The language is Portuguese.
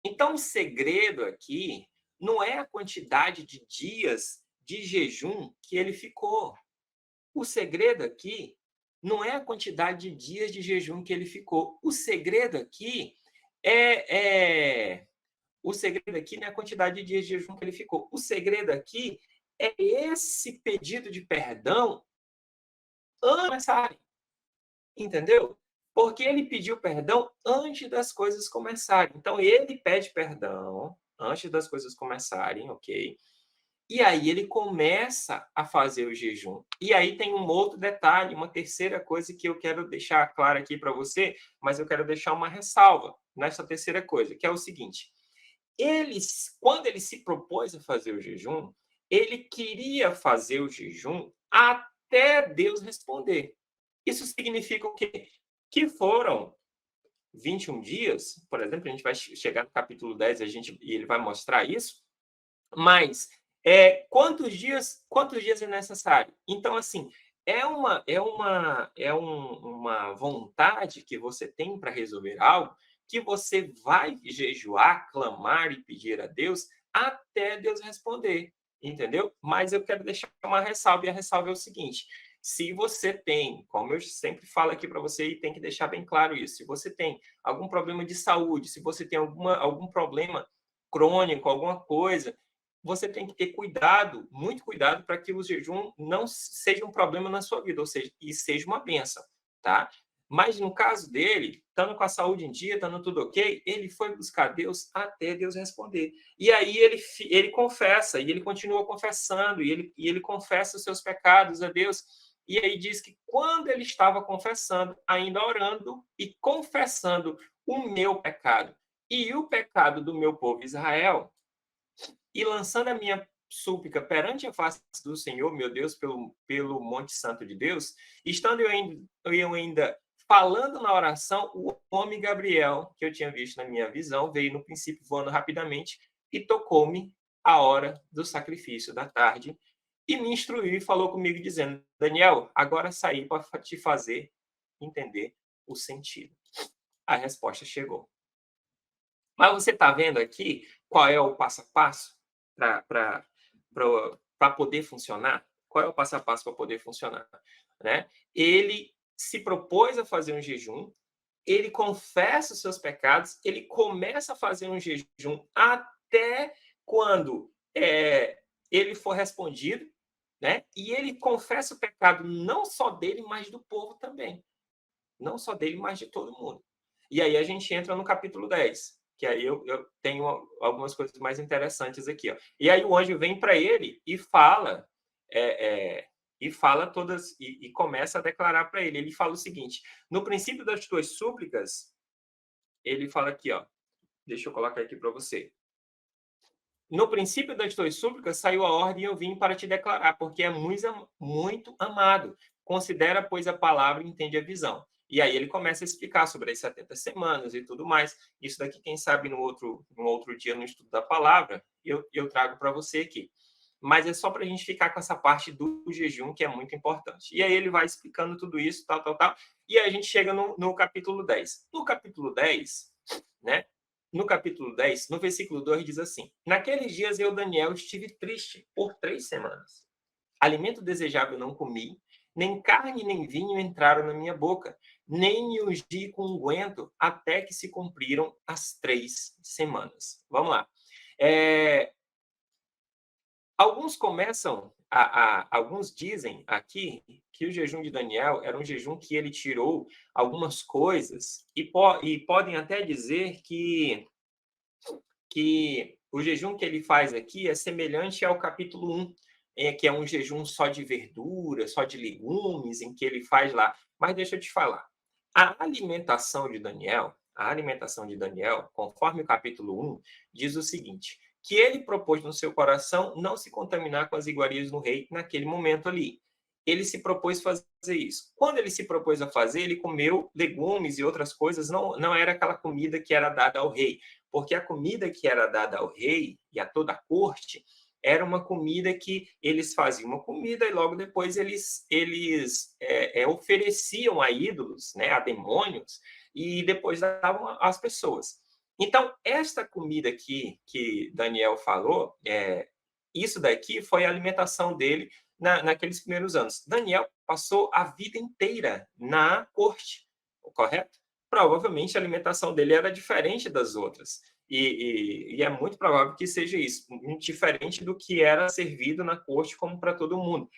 Então, o segredo aqui não é a quantidade de dias de jejum que ele ficou. O segredo aqui não é a quantidade de dias de jejum que ele ficou. O segredo aqui é o segredo aqui não é a quantidade de dias de jejum que ele ficou. O segredo aqui é esse pedido de perdão antes de começarem, entendeu? Porque ele pediu perdão antes das coisas começarem. Então, ele pede perdão antes das coisas começarem, ok? E aí ele começa a fazer o jejum. E aí tem um outro detalhe, uma terceira coisa que eu quero deixar claro aqui para você, mas eu quero deixar uma ressalva nessa terceira coisa, que é o seguinte: quando ele se propôs a fazer o jejum, ele queria fazer o jejum até Deus responder. Isso significa o quê? Que foram 21 dias, por exemplo, a gente vai chegar no capítulo 10 e ele vai mostrar isso, mas quantos dias é necessário? Então, assim, uma vontade que você tem para resolver algo, que você vai jejuar, clamar e pedir a Deus até Deus responder, entendeu? Mas eu quero deixar uma ressalva, e a ressalva é o seguinte: se você tem, como eu sempre falo aqui para você, e tem que deixar bem claro isso, se você tem algum problema de saúde, se você tem algum problema crônico, alguma coisa, você tem que ter cuidado, muito cuidado, para que o jejum não seja um problema na sua vida, ou seja, e seja uma benção, tá? Mas no caso dele, estando com a saúde em dia, estando tudo ok, ele foi buscar Deus até Deus responder. E aí ele confessa, e ele continua confessando, e ele confessa os seus pecados a Deus. E aí diz que quando ele estava confessando, ainda orando e confessando o meu pecado e o pecado do meu povo Israel, e lançando a minha súplica perante a face do Senhor, meu Deus, pelo Monte Santo de Deus, estando eu ainda falando na oração, o homem Gabriel, que eu tinha visto na minha visão, veio no princípio voando rapidamente e tocou-me a hora do sacrifício da tarde e me instruiu e falou comigo dizendo: Daniel, agora saí para te fazer entender o sentido. A resposta chegou. Mas você está vendo aqui qual é o passo a passo para poder funcionar? Qual é o passo a passo para poder funcionar? Né? Ele se propôs a fazer um jejum, ele confessa os seus pecados, ele começa a fazer um jejum até quando ele for respondido, né? E ele confessa o pecado não só dele, mas do povo também. Não só dele, mas de todo mundo. E aí a gente entra no capítulo 10, que aí eu tenho algumas coisas mais interessantes aqui. Ó. E aí o anjo vem para ele é, é, e fala todas, e começa a declarar para ele. Ele fala o seguinte: no princípio das tuas súplicas, ele fala aqui, ó, deixa eu colocar aqui para você. No princípio das tuas súplicas saiu a ordem e eu vim para te declarar, porque é muito amado. Considera, pois, a palavra e entende a visão. E aí ele começa a explicar sobre as 70 semanas e tudo mais. Isso daqui, quem sabe, no outro dia, no estudo da palavra, eu trago para você aqui. Mas é só para a gente ficar com essa parte do jejum, que é muito importante. E aí ele vai explicando tudo isso, tal, tal, tal. E aí a gente chega no capítulo 10. No capítulo 10, né? No capítulo 10, no versículo 2, diz assim: naqueles dias eu, Daniel, estive triste por 3 semanas. Alimento desejável não comi, nem carne nem vinho entraram na minha boca, nem me ungi com unguento, até que se cumpriram as 3 semanas. Vamos lá. É, alguns começam, alguns dizem aqui que o jejum de Daniel era um jejum que ele tirou algumas coisas, e podem até dizer que o jejum que ele faz aqui é semelhante ao capítulo 1, que é um jejum só de verduras, só de legumes, em que ele faz lá. Mas deixa eu te falar, a alimentação de Daniel, conforme o capítulo 1, diz o seguinte: que ele propôs no seu coração não se contaminar com as iguarias do rei naquele momento ali. Ele se propôs fazer isso. Quando ele se propôs a fazer, ele comeu legumes e outras coisas, não era aquela comida que era dada ao rei, porque a comida que era dada ao rei e a toda a corte era uma comida que eles faziam uma comida e logo depois eles ofereciam a ídolos, né, a demônios, e depois davam às pessoas. Então, esta comida aqui que Daniel falou, isso daqui foi a alimentação dele naqueles primeiros anos. Daniel passou a vida inteira na corte, correto? Provavelmente a alimentação dele era diferente das outras. E é muito provável que seja isso, muito diferente do que era servido na corte como para todo mundo.